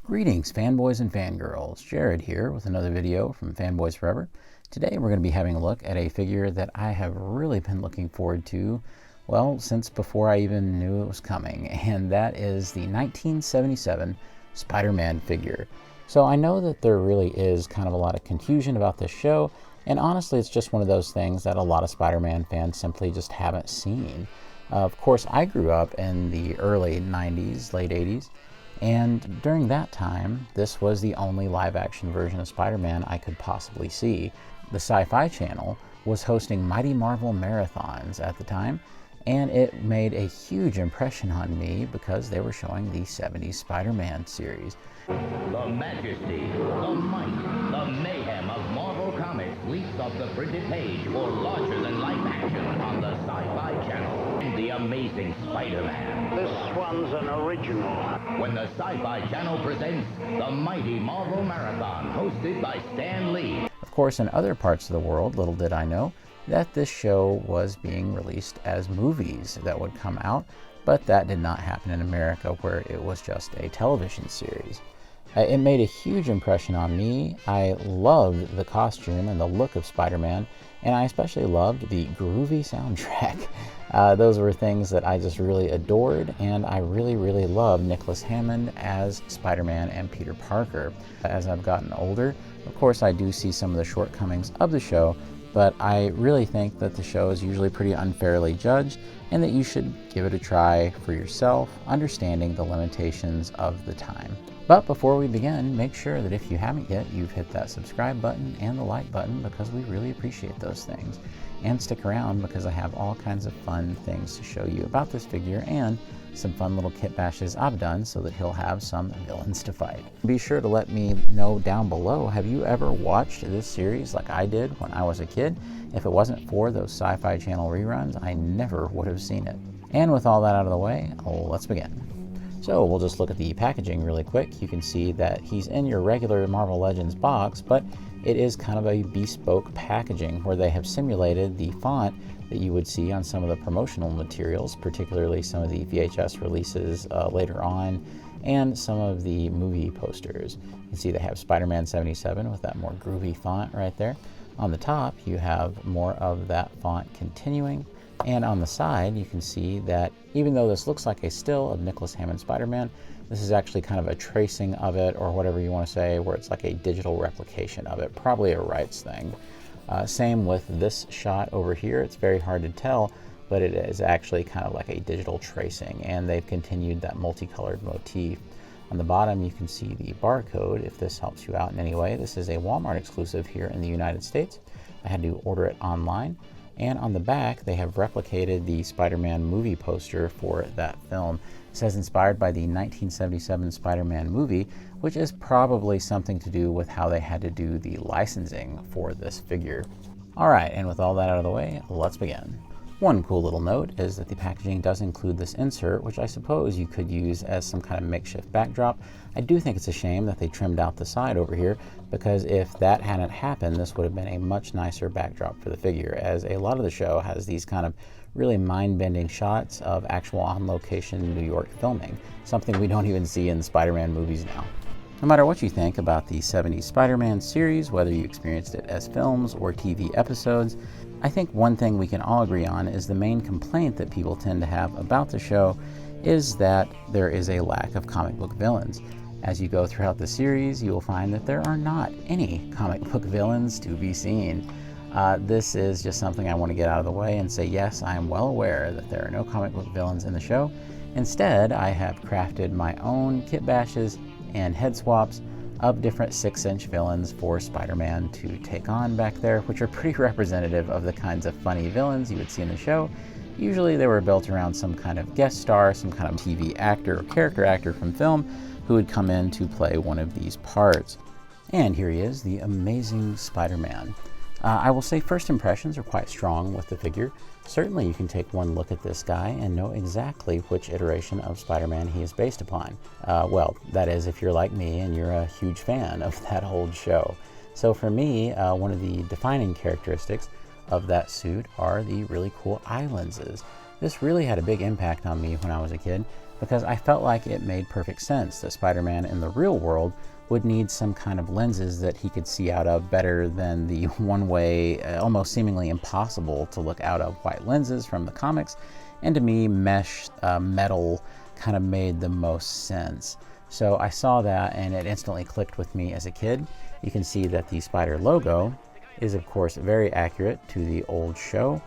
Greetings, fanboys and fangirls. Jared here with another video from Fanboys Forever. Today we're going to be having a look at a figure that I have really been looking forward to, well, since before I even knew it was coming, and that is the 1977 Spider-Man figure. So I know that there really is kind of a lot of confusion about this show, and honestly it's just one of those things that a lot of Spider-Man fans simply just haven't seen. Of course, I grew up in the early 90s, late 80s, and during that time, this was the only live-action version of Spider-Man I could possibly see. The Sci-Fi Channel was hosting Mighty Marvel marathons at the time, and it made a huge impression on me because they were showing the 70s Spider-Man series. The majesty, the might, the mayhem of Marvel Comics leaps off the printed page for larger-than-life action on the Sci-Fi Channel. The Amazing Spider-Man. This one's an original. When the Sci-Fi Channel presents the Mighty Marvel Marathon, hosted by Stan Lee. Of course, in other parts of the world, little did I know that this show was being released as movies that would come out, but that did not happen in America, where it was just a television series. It made a huge impression on me. I loved the costume and the look of Spider-Man, and I especially loved the groovy soundtrack. Those were things that I just really adored, and I really loved Nicholas Hammond as Spider-Man and Peter Parker. As I've gotten older, of course I do see some of the shortcomings of the show, but I really think that the show is usually pretty unfairly judged, and that you should give it a try for yourself, understanding the limitations of the time. But before we begin, make sure that if you haven't yet, you've hit that subscribe button and the like button, because we really appreciate those things. And stick around, because I have all kinds of fun things to show you about this figure and some fun little kit bashes I've done so that he'll have some villains to fight. Be sure to let me know down below, have you ever watched this series like I did when I was a kid? If it wasn't for those Sci-Fi Channel reruns, I never would have seen it. And with all that out of the way, let's begin. So we'll just look at the packaging really quick. You can see that he's in your regular Marvel Legends box, but it is kind of a bespoke packaging where they have simulated the font that you would see on some of the promotional materials, particularly some of the VHS releases later on, and some of the movie posters. You can see they have Spider-Man 77 with that more groovy font right there. On the top, you have more of that font continuing. And on the side, you can see that even though this looks like a still of Nicholas Hammond Spider-Man, this is actually kind of a tracing of it, or whatever you want to say, where it's like a digital replication of it, probably a rights thing. Same with this shot over here. It's very hard to tell, but it is actually kind of like a digital tracing, and they've continued that multicolored motif. On the bottom, you can see the barcode, if this helps you out in any way. This is a Walmart exclusive here in the United States. I had to order it online. And on the back, they have replicated the Spider-Man movie poster for that film. It says inspired by the 1977 Spider-Man movie, which is probably something to do with how they had to do the licensing for this figure. All right, and with all that out of the way, let's begin. One cool little note is that the packaging does include this insert, which I suppose you could use as some kind of makeshift backdrop. I do think it's a shame that they trimmed out the side over here, because if that hadn't happened, this would have been a much nicer backdrop for the figure, as a lot of the show has these kind of really mind-bending shots of actual on-location New York filming, something we don't even see in the Spider-Man movies now. No matter what you think about the 70s Spider-Man series, whether you experienced it as films or TV episodes, I think one thing we can all agree on is the main complaint that people tend to have about the show is that there is a lack of comic book villains. As you go throughout the series, you will find that there are not any comic book villains to be seen. This is just something I want to get out of the way and say, yes, I am well aware that there are no comic book villains in the show. Instead, I have crafted my own kit bashes and head swaps of different 6-inch villains for Spider-Man to take on back there, which are pretty representative of the kinds of funny villains you would see in the show. Usually they were built around some kind of guest star, some kind of TV actor or character actor from film who would come in to play one of these parts. And here he is, the Amazing Spider-Man. I will say first impressions are quite strong with the figure. Certainly you can take one look at this guy and know exactly which iteration of Spider-Man he is based upon. Well, that is if you're like me and you're a huge fan of that old show. So for me, one of the defining characteristics of that suit are the really cool eye lenses. This really had a big impact on me when I was a kid because I felt like it made perfect sense that Spider-Man in the real world would need some kind of lenses that he could see out of better than the one-way, almost seemingly impossible to look out of white lenses from the comics. And to me, mesh metal kind of made the most sense. So I saw that and it instantly clicked with me as a kid. You can see that the Spider logo is of course very accurate to the old show.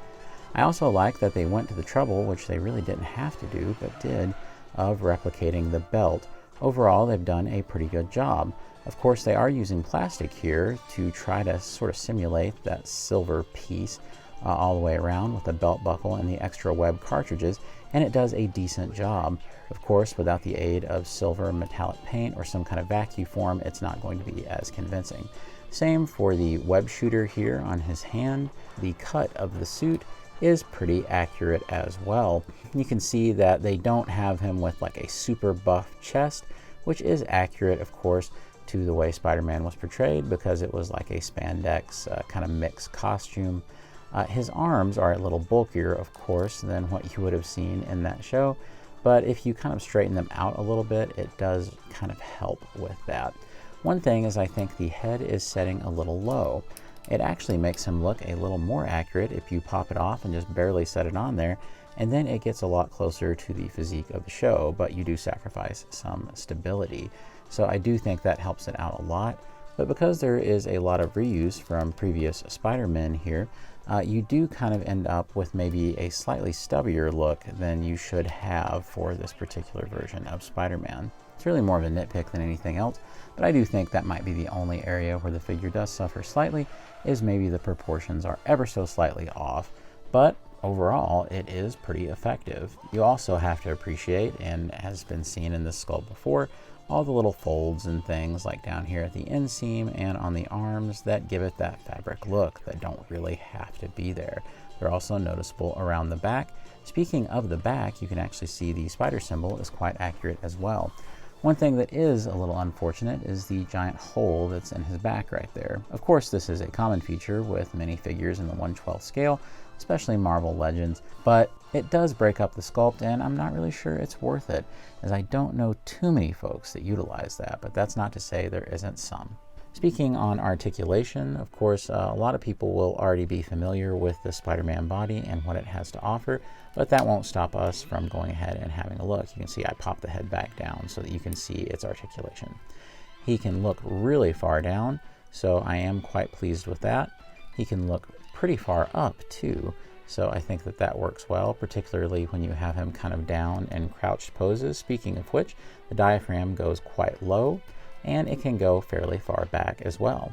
I also like that they went to the trouble, which they really didn't have to do, but did, of replicating the belt. Overall, they've done a pretty good job. Of course, they are using plastic here to try to sort of simulate that silver piece all the way around with the belt buckle and the extra web cartridges, and it does a decent job. Of course, without the aid of silver metallic paint or some kind of vacuum form, it's not going to be as convincing. Same for the web shooter here on his hand. The cut of the suit is pretty accurate as well. You can see that they don't have him with like a super buff chest, which is accurate, of course, to the way Spider-Man was portrayed because it was like a spandex kind of mixed costume. His arms are a little bulkier, of course, than what you would have seen in that show, but if you kind of straighten them out a little bit, it does kind of help with that. One thing is I think the head is setting a little low. It actually makes him look a little more accurate if you pop it off and just barely set it on there, and then it gets a lot closer to the physique of the show, but you do sacrifice some stability. So I do think that helps it out a lot. But because there is a lot of reuse from previous Spider-Men here, you do kind of end up with maybe a slightly stubbier look than you should have for this particular version of Spider-Man. It's really more of a nitpick than anything else, but I do think that might be the only area where the figure does suffer slightly, is maybe the proportions are ever so slightly off. But overall, it is pretty effective. You also have to appreciate, and has been seen in this sculpt before, all the little folds and things like down here at the inseam and on the arms that give it that fabric look that don't really have to be there. They're also noticeable around the back. Speaking of the back, you can actually see the spider symbol is quite accurate as well. One thing that is a little unfortunate is the giant hole that's in his back right there. Of course, this is a common feature with many figures in the 1/12 scale, especially Marvel Legends, but it does break up the sculpt, and I'm not really sure it's worth it, as I don't know too many folks that utilize that, but that's not to say there isn't some. Speaking on articulation, of course, a lot of people will already be familiar with the Spider-Man body and what it has to offer, but that won't stop us from going ahead and having a look. You can see I popped the head back down so that you can see its articulation. He can look really far down, so I am quite pleased with that. He can look pretty far up too, so I think that that works well, particularly when you have him kind of down in crouched poses. Speaking of which, the diaphragm goes quite low, and it can go fairly far back as well.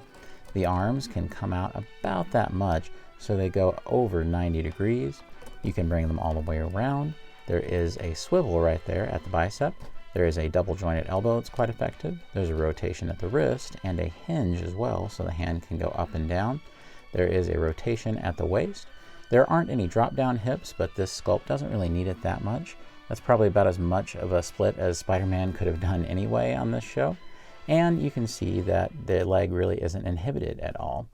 The arms can come out about that much, so they go over 90 degrees. You can bring them all the way around. There is a swivel right there at the bicep. There is a double jointed elbow, it's quite effective. There's a rotation at the wrist and a hinge as well, so the hand can go up and down. There is a rotation at the waist. There aren't any drop down hips, but this sculpt doesn't really need it that much. That's probably about as much of a split as Spider-Man could have done anyway on this show. And you can see that the leg really isn't inhibited at all.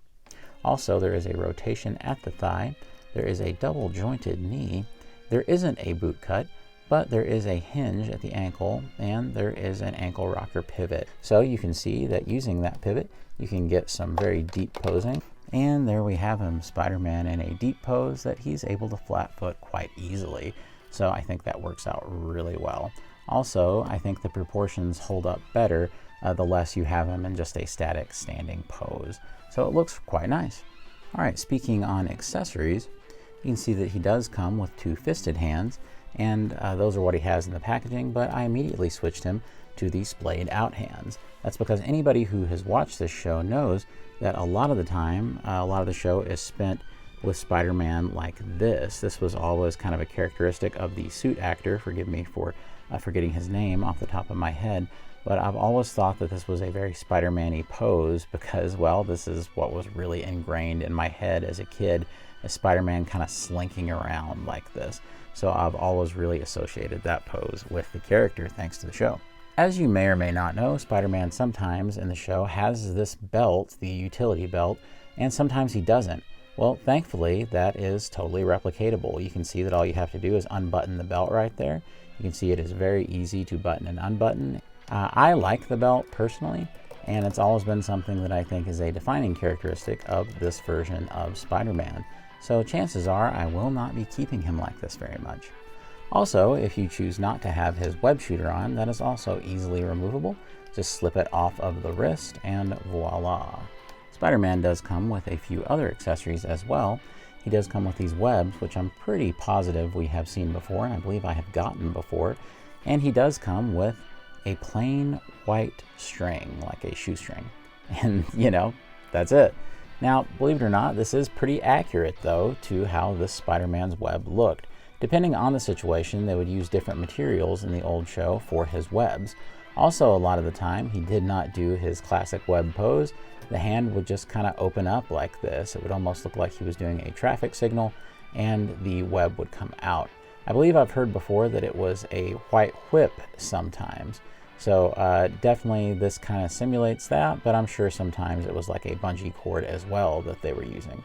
Also, there is a rotation at the thigh. There is a double jointed knee. There isn't a boot cut, but there is a hinge at the ankle, and there is an ankle rocker pivot. So you can see that using that pivot, you can get some very deep posing. And there we have him, Spider-Man in a deep pose that he's able to flat foot quite easily. So I think that works out really well. Also, I think the proportions hold up better the less you have him in just a static standing pose. So it looks quite nice. All right, speaking on accessories, you can see that he does come with two fisted hands, and those are what he has in the packaging, but I immediately switched him to the splayed out hands. That's because anybody who has watched this show knows that a lot of the time, a lot of the show is spent with Spider-Man like this. This was always kind of a characteristic of the suit actor. Forgive me for forgetting his name off the top of my head, but I've always thought that this was a very Spider-Man-y pose because, well, this is what was really ingrained in my head as a kid, as Spider-Man kind of slinking around like this. So I've always really associated that pose with the character thanks to the show. As you may or may not know, Spider-Man sometimes in the show has this belt, the utility belt, and sometimes he doesn't. Well, thankfully, that is totally replicatable. You can see that all you have to do is unbutton the belt right there. You can see it is very easy to button and unbutton. I like the belt personally, and it's always been something that I think is a defining characteristic of this version of Spider-Man. So chances are I will not be keeping him like this very much. Also, if you choose not to have his web shooter on, that is also easily removable. Just slip it off of the wrist and voila. Spider-Man does come with a few other accessories as well. He does come with these webs, which I'm pretty positive we have seen before, and I believe I have gotten before. And he does come with a plain white string, like a shoestring. And, that's it. Now, believe it or not, this is pretty accurate, though, to how this Spider-Man's web looked. Depending on the situation, they would use different materials in the old show for his webs. Also, a lot of the time, he did not do his classic web pose. The hand would just kind of open up like this. It would almost look like he was doing a traffic signal, and the web would come out. I believe I've heard before that it was a white whip sometimes. So definitely this kind of simulates that, but I'm sure sometimes it was like a bungee cord as well that they were using.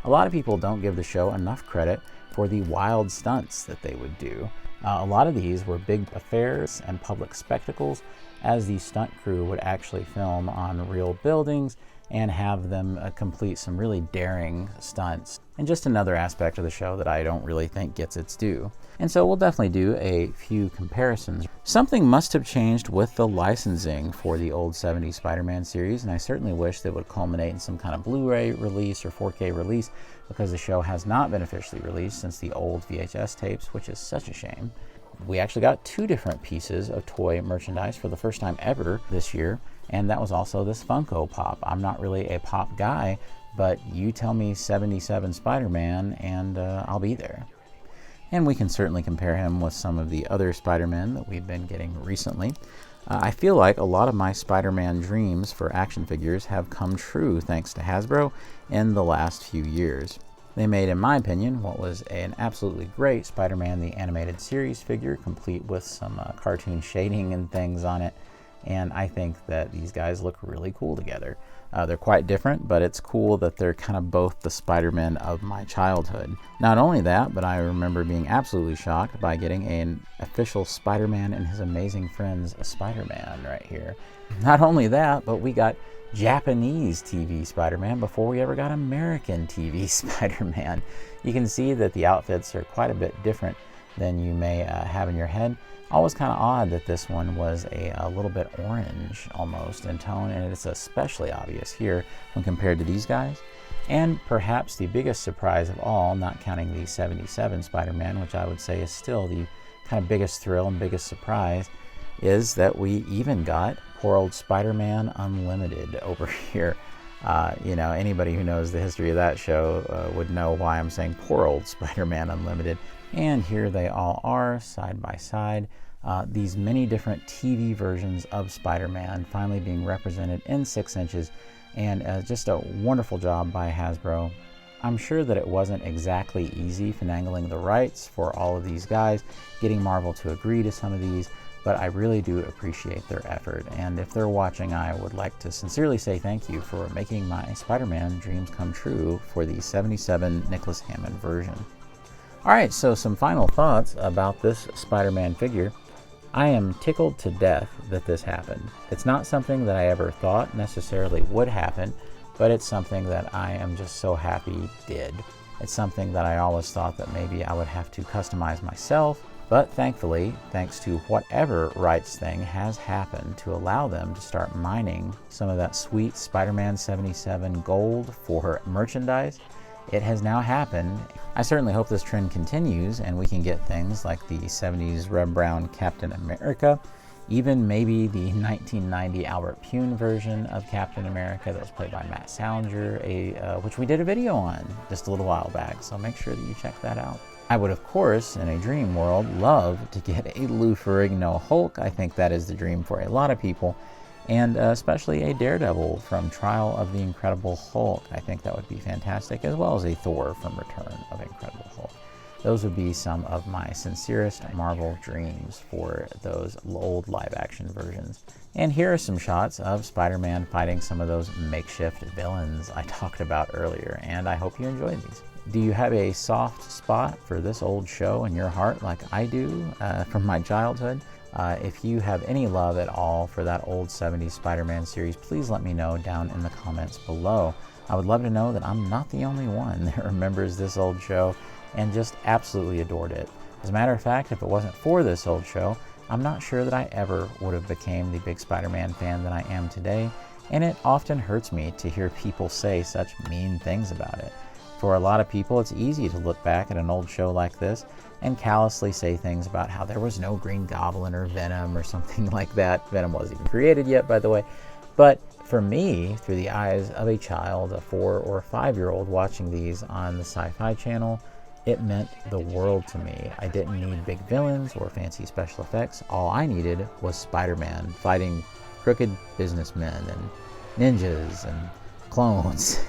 A lot of people don't give the show enough credit for the wild stunts that they would do. A lot of these were big affairs and public spectacles, as the stunt crew would actually film on real buildings and have them complete some really daring stunts. And just another aspect of the show that I don't really think gets its due. And so we'll definitely do a few comparisons. Something must have changed with the licensing for the old 70s Spider-Man series, and I certainly wish that would culminate in some kind of Blu-ray release or 4K release, because the show has not been officially released since the old VHS tapes, which is such a shame. We actually got 2 different pieces of toy merchandise for the first time ever this year, and that was also this Funko Pop. I'm not really a pop guy, but you tell me 77 Spider-Man and I'll be there. And we can certainly compare him with some of the other Spider-Men that we've been getting recently. I feel like a lot of my Spider-Man dreams for action figures have come true thanks to Hasbro in the last few years. They made, in my opinion, what was an absolutely great Spider-Man the Animated Series figure, complete with some cartoon shading and things on it. And I think that these guys look really cool together. They're quite different, but it's cool that they're kind of both the Spider-Man of my childhood. Not only that, but I remember being absolutely shocked by getting an official Spider-Man and his Amazing Friends Spider-Man right here. Not only that, but we got Japanese TV Spider-Man before we ever got American TV Spider-Man. You can see that the outfits are quite a bit different than you may have in your head. Always kind of odd that this one was a little bit orange almost in tone, and it's especially obvious here when compared to these guys. And perhaps the biggest surprise of all, not counting the 77 Spider-Man, which I would say is still the kind of biggest thrill and biggest surprise, is that we even got poor old Spider-Man Unlimited over here. Anybody who knows the history of that show would know why I'm saying poor old Spider-Man Unlimited. And here they all are, side by side. These many different TV versions of Spider-Man finally being represented in 6 inches, and just a wonderful job by Hasbro. I'm sure that it wasn't exactly easy finagling the rights for all of these guys, getting Marvel to agree to some of these, but I really do appreciate their effort. And if they're watching, I would like to sincerely say thank you for making my Spider-Man dreams come true for the 77 Nicholas Hammond version. Alright, so some final thoughts about this Spider-Man figure. I am tickled to death that this happened. It's not something that I ever thought necessarily would happen, but it's something that I am just so happy did. It's something that I always thought that maybe I would have to customize myself, but thankfully, thanks to whatever rights thing has happened to allow them to start mining some of that sweet Spider-Man 77 gold for merchandise, it has now happened. I certainly hope this trend continues and we can get things like the 70s Red Brown Captain America, even maybe the 1990 Albert Pune version of Captain America that was played by Matt Salinger, which we did a video on just a little while back, so make sure that you check that out. I would, of course, in a dream world, love to get a Lou Ferrigno Hulk. I think that is the dream for a lot of people, and especially a Daredevil from Trial of the Incredible Hulk. I think that would be fantastic, as well as a Thor from Return of Incredible Hulk. those would be some of my sincerest Marvel dreams for those old live-action versions. And here are some shots of Spider-Man fighting some of those makeshift villains I talked about earlier, and I hope you enjoyed these. Do you have a soft spot for this old show in your heart like I do from my childhood? If you have any love at all for that old 70s Spider-Man series, please let me know down in the comments below. I would love to know that I'm not the only one that remembers this old show and just absolutely adored it. As a matter of fact, if it wasn't for this old show, I'm not sure that I ever would have became the big Spider-Man fan that I am today, and it often hurts me to hear people say such mean things about it. For a lot of people, it's easy to look back at an old show like this and callously say things about how there was no Green Goblin or Venom or something like that. Venom wasn't even created yet, by the way. But for me, through the eyes of a child, a 4 or 5-year-old watching these on the Sci-Fi Channel, it meant the world to me. I didn't need big villains or fancy special effects. All I needed was Spider-Man fighting crooked businessmen and ninjas and clones.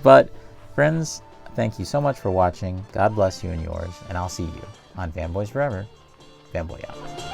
But friends, thank you so much for watching. God bless you and yours, and I'll see you on Fanboys Forever. Fanboy out.